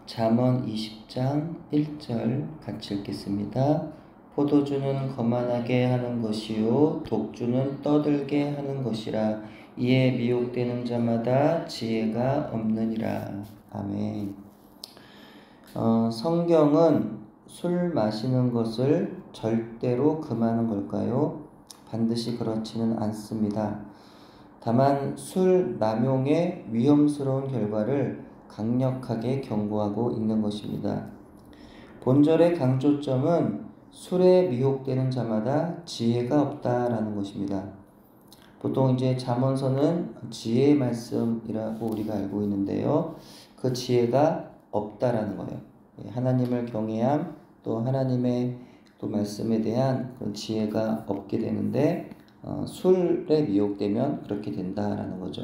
잠언 20장 1절 같이 읽겠습니다. 포도주는 거만하게 하는 것이요 독주는 떠들게 하는 것이라. 이에 미혹되는 자마다 지혜가 없느니라. 아멘. 성경은 술 마시는 것을 절대로 금하는 걸까요? 반드시 그렇지는 않습니다. 다만 술 남용의 위험스러운 결과를 강력하게 경고하고 있는 것입니다. 본절의 강조점은 술에 미혹되는 자마다 지혜가 없다라는 것입니다. 보통 이제 잠언서는 지혜의 말씀이라고 우리가 알고 있는데요. 그 지혜가 없다라는 거예요. 하나님을 경외함, 또 하나님의 또 말씀에 대한 그런 지혜가 없게 되는데 술에 미혹되면 그렇게 된다라는 거죠.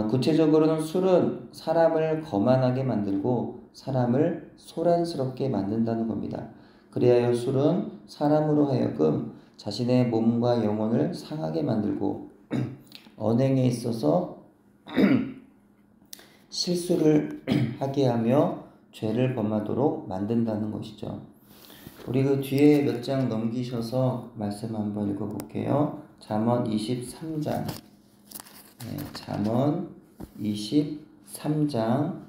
구체적으로는 술은 사람을 거만하게 만들고 사람을 소란스럽게 만든다는 겁니다. 그리하여 술은 사람으로 하여금 자신의 몸과 영혼을 상하게 만들고 언행에 있어서 실수를 하게 하며 죄를 범하도록 만든다는 것이죠. 우리 그 뒤에 몇 장 넘기셔서 말씀 한번 읽어볼게요. 잠언 23장. 잠언 23장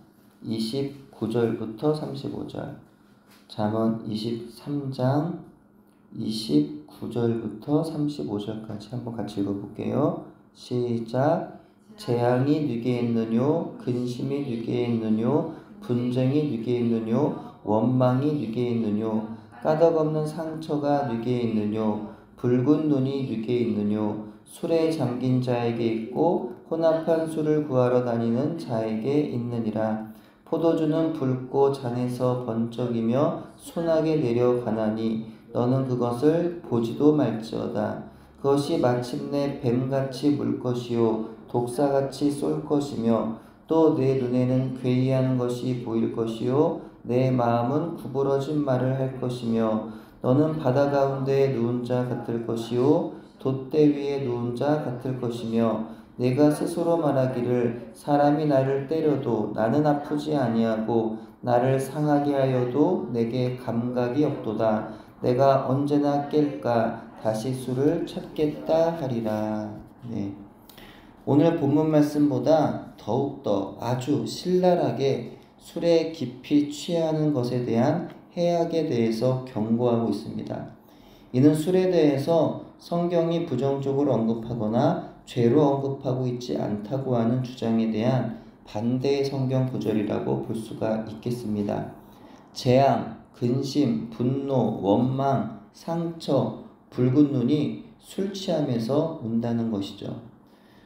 29절부터 35절. 잠언 23장 29절부터 35절까지 한번 같이 읽어볼게요. 시작. 재앙이 네게 있느뇨? 근심이 네게 있느뇨? 분쟁이 네게 있느뇨? 원망이 네게 있느뇨? 까닭없는 상처가 네게 있느뇨? 붉은 눈이 네게 있느뇨? 술에 잠긴 자에게 있고 혼합한 술을 구하러 다니는 자에게 있느니라. 포도주는 붉고 잔에서 번쩍이며 순하게 내려가나니 너는 그것을 보지도 말지어다. 그것이 마침내 뱀같이 물 것이요 독사같이 쏠 것이며 또 내 눈에는 괴이한 것이 보일 것이요 내 마음은 구부러진 말을 할 것이며 너는 바다 가운데 누운 자 같을 것이요 돛대 위에 누운 자 같을 것이며 내가 스스로 말하기를 사람이 나를 때려도 나는 아프지 아니하고 나를 상하게 하여도 내게 감각이 없도다. 내가 언제나 깰까 다시 술을 찾겠다 하리라. 네. 오늘 본문 말씀보다 더욱더 아주 신랄하게 술에 깊이 취하는 것에 대한 해악에 대해서 경고하고 있습니다. 이는 술에 대해서 성경이 부정적으로 언급하거나 죄로 언급하고 있지 않다고 하는 주장에 대한 반대의 성경 구절이라고 볼 수가 있겠습니다. 재앙, 근심, 분노, 원망, 상처, 붉은 눈이 술 취함에서 온다는 것이죠.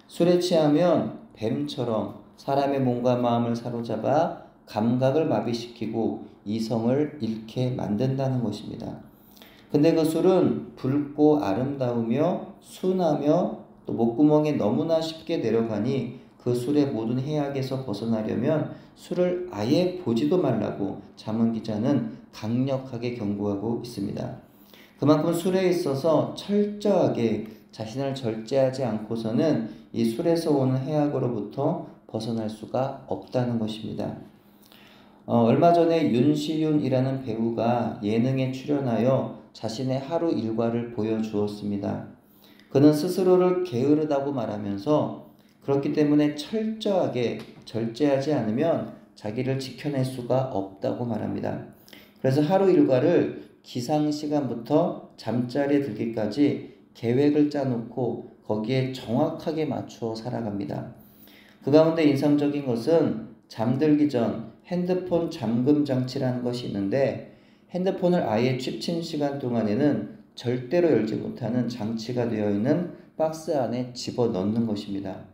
술에 취하면 뱀처럼 사람의 몸과 마음을 사로잡아 감각을 마비시키고 이성을 잃게 만든다는 것입니다. 근데 그 술은 붉고 아름다우며 순하며 또 목구멍에 너무나 쉽게 내려가니 그 술의 모든 해악에서 벗어나려면 술을 아예 보지도 말라고 잠언 기자는 강력하게 경고하고 있습니다. 그만큼 술에 있어서 철저하게 자신을 절제하지 않고서는 이 술에서 오는 해악으로부터 벗어날 수가 없다는 것입니다. 얼마 전에 윤시윤이라는 배우가 예능에 출연하여 자신의 하루 일과를 보여주었습니다. 그는 스스로를 게으르다고 말하면서 그렇기 때문에 철저하게 절제하지 않으면 자기를 지켜낼 수가 없다고 말합니다. 그래서 하루 일과를 기상시간부터 잠자리에 들기까지 계획을 짜놓고 거기에 정확하게 맞추어 살아갑니다. 그 가운데 인상적인 것은 잠들기 전 핸드폰 잠금 장치라는 것이 있는데 핸드폰을 아예 취침 시간 동안에는 절대로 열지 못하는 장치가 되어 있는 박스 안에 집어넣는 것입니다.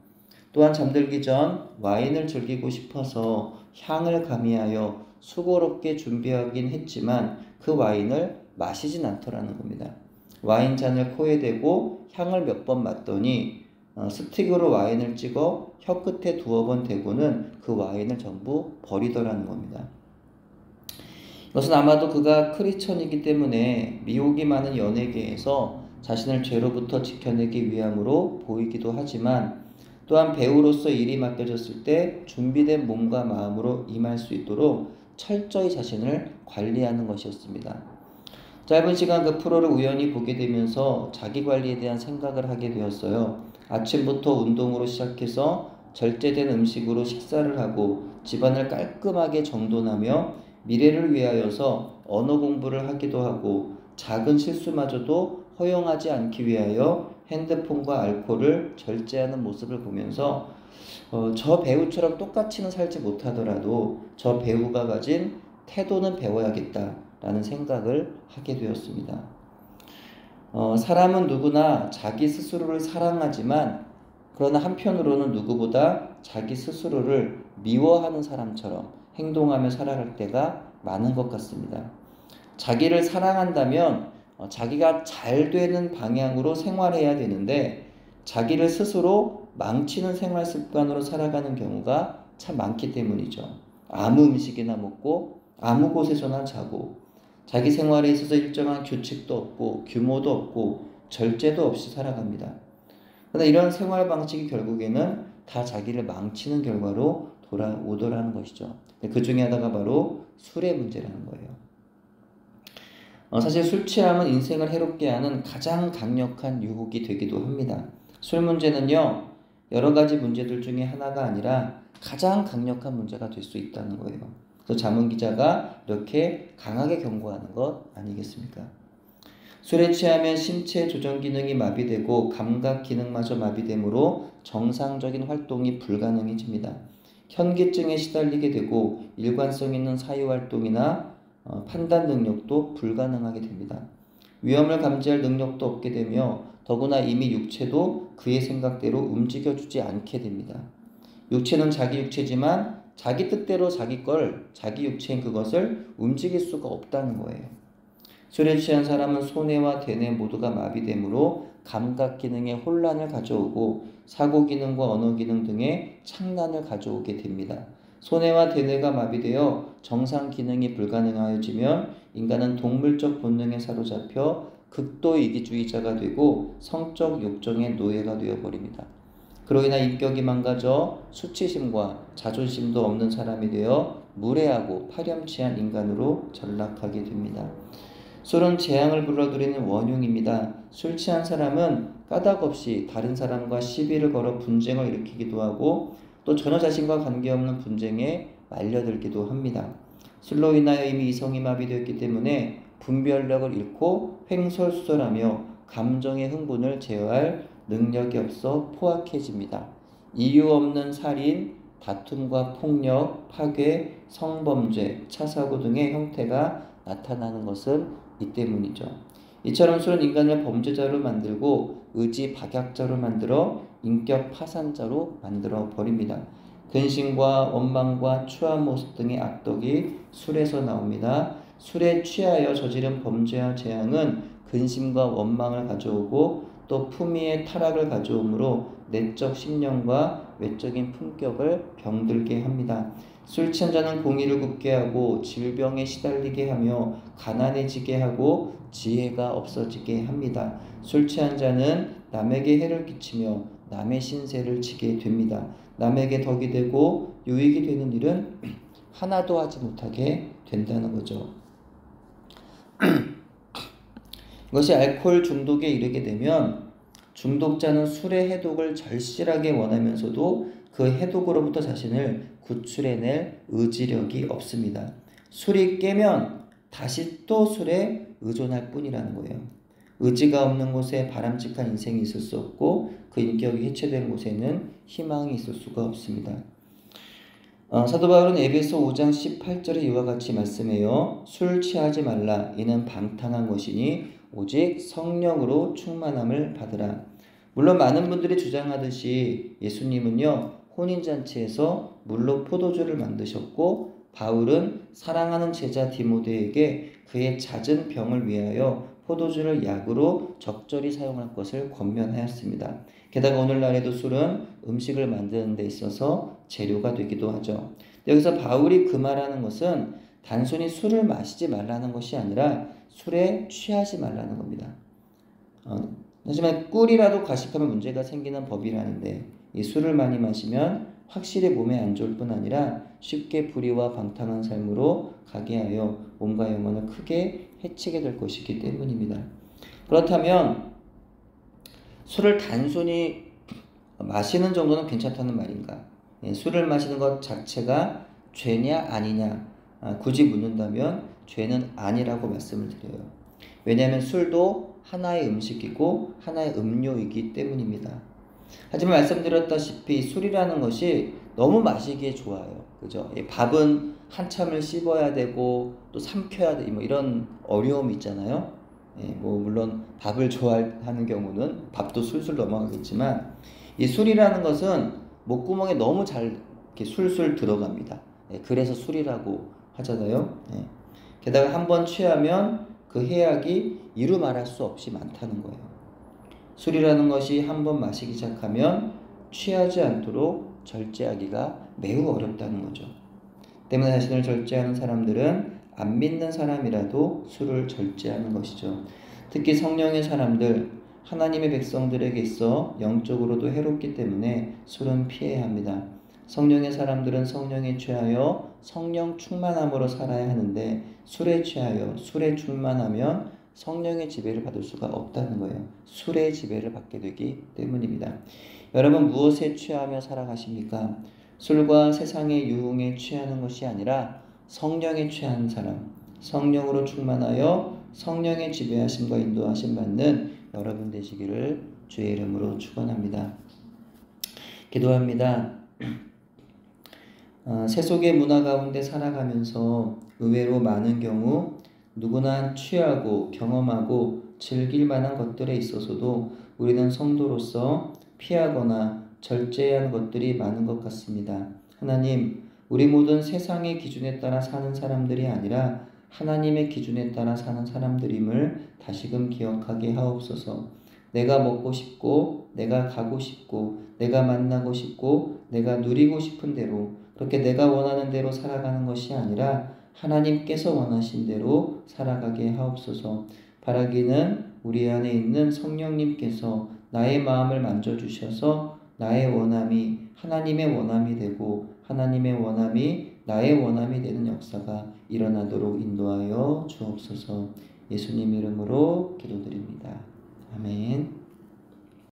또한 잠들기 전 와인을 즐기고 싶어서 향을 가미하여 수고롭게 준비하긴 했지만 그 와인을 마시진 않더라는 겁니다. 와인잔을 코에 대고 향을 몇 번 맡더니 스틱으로 와인을 찍어 혀끝에 두어 번 대고는 그 와인을 전부 버리더라는 겁니다. 이것은 아마도 그가 크리스천이기 때문에 미혹이 많은 연예계에서 자신을 죄로부터 지켜내기 위함으로 보이기도 하지만 또한 배우로서 일이 맡겨졌을 때 준비된 몸과 마음으로 임할 수 있도록 철저히 자신을 관리하는 것이었습니다. 짧은 시간 그 프로를 우연히 보게 되면서 자기 관리에 대한 생각을 하게 되었어요. 아침부터 운동으로 시작해서 절제된 음식으로 식사를 하고 집안을 깔끔하게 정돈하며 미래를 위하여서 언어 공부를 하기도 하고 작은 실수마저도 허용하지 않기 위하여 핸드폰과 알코올을 절제하는 모습을 보면서 저 배우처럼 똑같이는 살지 못하더라도 저 배우가 가진 태도는 배워야겠다라는 생각을 하게 되었습니다. 사람은 누구나 자기 스스로를 사랑하지만 그러나 한편으로는 누구보다 자기 스스로를 미워하는 사람처럼 행동하며 살아갈 때가 많은 것 같습니다. 자기를 사랑한다면 자기가 잘 되는 방향으로 생활해야 되는데 자기를 스스로 망치는 생활 습관으로 살아가는 경우가 참 많기 때문이죠. 아무 음식이나 먹고 아무 곳에서나 자고 자기 생활에 있어서 일정한 규칙도 없고 규모도 없고 절제도 없이 살아갑니다. 그러나 이런 생활 방식이 결국에는 다 자기를 망치는 결과로 돌아오더라는 것이죠. 그 중에 하나가 바로 술의 문제라는 거예요. 사실 술 취함은 인생을 해롭게 하는 가장 강력한 유혹이 되기도 합니다. 술 문제는요, 여러 가지 문제들 중에 하나가 아니라 가장 강력한 문제가 될 수 있다는 거예요. 그래서 자문 기자가 이렇게 강하게 경고하는 것 아니겠습니까? 술에 취하면 신체 조정 기능이 마비되고 감각 기능마저 마비되므로 정상적인 활동이 불가능해집니다. 현기증에 시달리게 되고 일관성 있는 사유활동이나 판단 능력도 불가능하게 됩니다. 위험을 감지할 능력도 없게 되며 더구나 이미 육체도 그의 생각대로 움직여주지 않게 됩니다. 육체는 자기 육체지만 자기 뜻대로 자기 육체인 그것을 움직일 수가 없다는 거예요. 술에 취한 사람은 손해와 대뇌 모두가 마비되므로 감각 기능에 혼란을 가져오고 사고 기능과 언어 기능 등의 착란을 가져오게 됩니다. 손해와 대뇌가 마비되어 정상 기능이 불가능하여지면 인간은 동물적 본능에 사로잡혀 극도 이기주의자가 되고 성적 욕정의 노예가 되어버립니다. 그로 인한 인격이 망가져 수치심과 자존심도 없는 사람이 되어 무례하고 파렴치한 인간으로 전락하게 됩니다. 술은 재앙을 불러들이는 원흉입니다. 술 취한 사람은 까닭없이 다른 사람과 시비를 걸어 분쟁을 일으키기도 하고 또 전혀 자신과 관계없는 분쟁에 말려들기도 합니다. 술로 인하여 이미 이성이 마비되었기 때문에 분별력을 잃고 횡설수설하며 감정의 흥분을 제어할 능력이 없어 포악해집니다. 이유 없는 살인, 다툼과 폭력, 파괴, 성범죄, 차사고 등의 형태가 나타나는 것은 이 때문이죠. 이처럼 술은 인간을 범죄자로 만들고 의지 박약자로 만들어 인격 파산자로 만들어 버립니다. 근심과 원망과 추한 모습 등의 악덕이 술에서 나옵니다. 술에 취하여 저지른 범죄와 재앙은 근심과 원망을 가져오고 또 품위의 타락을 가져오므로 내적 신념과 외적인 품격을 병들게 합니다. 술 취한 자는 공의를 굽게 하고 질병에 시달리게 하며 가난해지게 하고 지혜가 없어지게 합니다. 술 취한 자는 남에게 해를 끼치며 남의 신세를 지게 됩니다. 남에게 덕이 되고 유익이 되는 일은 하나도 하지 못하게 된다는 거죠. 이것이 알코올 중독에 이르게 되면 중독자는 술의 해독을 절실하게 원하면서도 그 해독으로부터 자신을 구출해낼 의지력이 없습니다. 술이 깨면 다시 또 술에 의존할 뿐이라는 거예요. 의지가 없는 곳에 바람직한 인생이 있을 수 없고 그 인격이 해체된 곳에는 희망이 있을 수가 없습니다. 사도 바울은 에베소 5장 18절에 이와 같이 말씀해요. 술 취하지 말라. 이는 방탕한 것이니 오직 성령으로 충만함을 받으라. 물론 많은 분들이 주장하듯이 예수님은요 혼인잔치에서 물로 포도주를 만드셨고 바울은 사랑하는 제자 디모데에게 그의 잦은 병을 위하여 포도주를 약으로 적절히 사용할 것을 권면하였습니다. 게다가 오늘날에도 술은 음식을 만드는 데 있어서 재료가 되기도 하죠. 여기서 바울이 그 말하는 것은 단순히 술을 마시지 말라는 것이 아니라 술에 취하지 말라는 겁니다. 하지만 꿀이라도 과식하면 문제가 생기는 법이라는데 이 술을 많이 마시면 확실히 몸에 안 좋을 뿐 아니라 쉽게 불의와 방탕한 삶으로 가게 하여 몸과 영혼을 크게 해치게 될 것이기 때문입니다. 그렇다면 술을 단순히 마시는 정도는 괜찮다는 말인가? 술을 마시는 것 자체가 죄냐 아니냐 굳이 묻는다면 죄는 아니라고 말씀을 드려요. 왜냐하면 술도 하나의 음식이고 하나의 음료이기 때문입니다. 하지만 말씀드렸다시피 술이라는 것이 너무 마시기에 좋아요. 그죠? 밥은 한참을 씹어야 되고 또 삼켜야 돼. 뭐 이런 어려움이 있잖아요. 뭐 물론 밥을 좋아하는 경우는 밥도 술술 넘어가겠지만 이 술이라는 것은 목구멍에 너무 잘 이렇게 술술 들어갑니다. 그래서 술이라고 하잖아요. 게다가 한번 취하면 그 해악이 이루 말할 수 없이 많다는 거예요. 술이라는 것이 한번 마시기 시작하면 취하지 않도록 절제하기가 매우 어렵다는 거죠. 때문에 자신을 절제하는 사람들은 안 믿는 사람이라도 술을 절제하는 것이죠. 특히 성령의 사람들, 하나님의 백성들에게 있어 영적으로도 해롭기 때문에 술은 피해야 합니다. 성령의 사람들은 성령에 취하여 성령 충만함으로 살아야 하는데 술에 취하여 술에 충만하면 성령의 지배를 받을 수가 없다는 거예요. 술의 지배를 받게 되기 때문입니다. 여러분 무엇에 취하며 살아가십니까? 술과 세상의 유흥에 취하는 것이 아니라 성령에 취한 사람, 성령으로 충만하여 성령의 지배하심과 인도하심 받는 여러분 되시기를 주의 이름으로 축원합니다. 기도합니다. 세속의 문화 가운데 살아가면서 의외로 많은 경우 누구나 취하고 경험하고 즐길 만한 것들에 있어서도 우리는 성도로서 피하거나 절제해야 하는 것들이 많은 것 같습니다. 하나님, 우리 모든 세상의 기준에 따라 사는 사람들이 아니라 하나님의 기준에 따라 사는 사람들임을 다시금 기억하게 하옵소서. 내가 먹고 싶고 내가 가고 싶고 내가 만나고 싶고 내가 누리고 싶은 대로 그렇게 내가 원하는 대로 살아가는 것이 아니라 하나님께서 원하신 대로 살아가게 하옵소서. 바라기는 우리 안에 있는 성령님께서 나의 마음을 만져주셔서 나의 원함이 하나님의 원함이 되고 하나님의 원함이 나의 원함이 되는 역사가 일어나도록 인도하여 주옵소서. 예수님 이름으로 기도드립니다. 아멘.